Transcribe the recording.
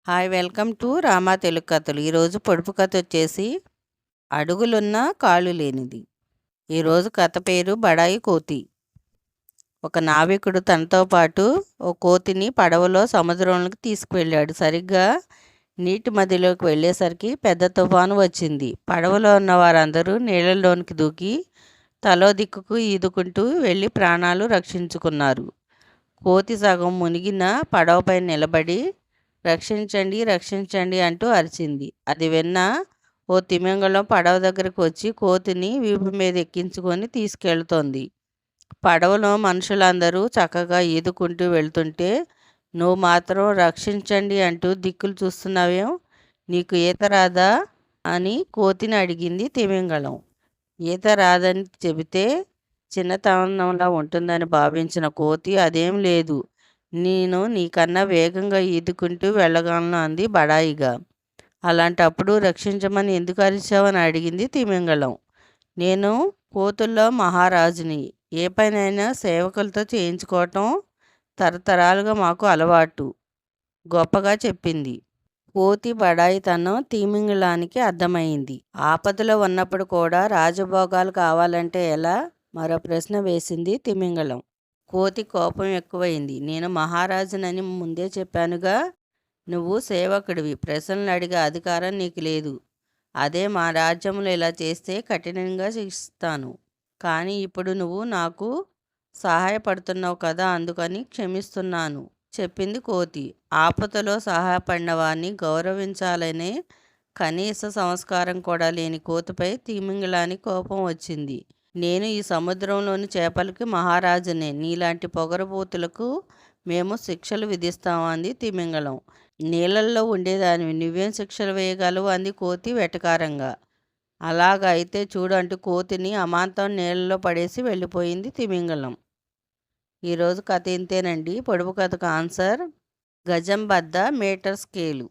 Hi welcome to Rama Telugu కథలు. ఈరోజు పొడుపు కథ వచ్చేసి అడుగులున్న కాళ్ళు లేనిది. ఈరోజు కథ పేరు బడాయి కోతి. ఒక నావికుడు తనతో పాటు ఓ కోతిని పడవలో సముద్రంలోకి తీసుకువెళ్ళాడు. సరిగ్గా నీటి మధ్యలోకి వెళ్ళేసరికి పెద్ద తుఫాను వచ్చింది. పడవలో ఉన్న వారందరూ నీళ్ళలోనికి దూకి తలో దిక్కుకు ఈదుకుంటూ వెళ్ళి ప్రాణాలు రక్షించుకున్నారు. కోతి సగం మునిగిన పడవపై నిలబడి రక్షించండి రక్షించండి అంటూ అరిచింది. అది విన్న ఓ తిమింగలం పడవ దగ్గరకు వచ్చి కోతిని వీపు మీద ఎక్కించుకొని తీసుకెళ్తోంది. పడవలో మనుషులందరూ చక్కగా ఈదుకుంటూ వెళ్తుంటే నువ్వు మాత్రం రక్షించండి అంటూ దిక్కులు చూస్తున్నావేం, నీకు ఈత రాదా అని కోతిని అడిగింది తిమింగలం. ఈత రాదని చెబితే చిన్నతనంలా ఉంటుందని భావించిన కోతి అదేం లేదు, నేను నీకన్నా వేగంగా ఈదుకుంటూ వెళ్ళగలను అంది బడాయిగా. అలాంటప్పుడు రక్షించమని ఎందుకు అరిచావని అడిగింది తిమింగలం. నేను కోతుల్లో మహారాజుని, ఏ పనైనా సేవకులతో చేయించుకోవటం తరతరాలుగా మాకు అలవాటు, గొప్పగా చెప్పింది. కోతి బడాయితనం తిమింగలానికి అర్థమైంది. ఆపదలో ఉన్నప్పుడు కూడా రాజభోగాలు కావాలంటే ఎలా, మరో ప్రశ్న వేసింది తిమింగలం. కోతి కోపం ఎక్కువైంది. నేను మహారాజునని ముందే చెప్పానుగా, నువ్వు సేవకుడివి, ప్రశ్నలు అడిగే అధికారం నీకు లేదు. అదే మా రాజ్యంలో ఇలా చేస్తే కఠినంగా శిక్షిస్తాను. కానీ ఇప్పుడు నువ్వు నాకు సహాయపడుతున్నావు కదా, అందుకని క్షమిస్తున్నాను చెప్పింది కోతి. ఆపదలో సహాయపడిన వారిని గౌరవించాలనే కనీస సంస్కారం కూడా లేని కోతిపై తిమింగలానికి కోపం వచ్చింది. నేను ఈ సముద్రంలోని చేపలకి మహారాజునే, నీలాంటి పొగరబోతులకు మేము శిక్షలు విధిస్తాము అంది తిమింగలం. నీళ్ళల్లో ఉండేదానివి, నువ్వేం శిక్షలు వేయగలవు అంది కోతి వెటకారంగా. అలాగా అయితే చూడు అంటూ కోతిని అమాంతం నీళ్ళలో పడేసి వెళ్ళిపోయింది తిమింగలం. ఈరోజు కథ ఇంతేనండి. పొడుపు కథకు ఆన్సర్ గజం బద్ద మీటర్ స్కేలు.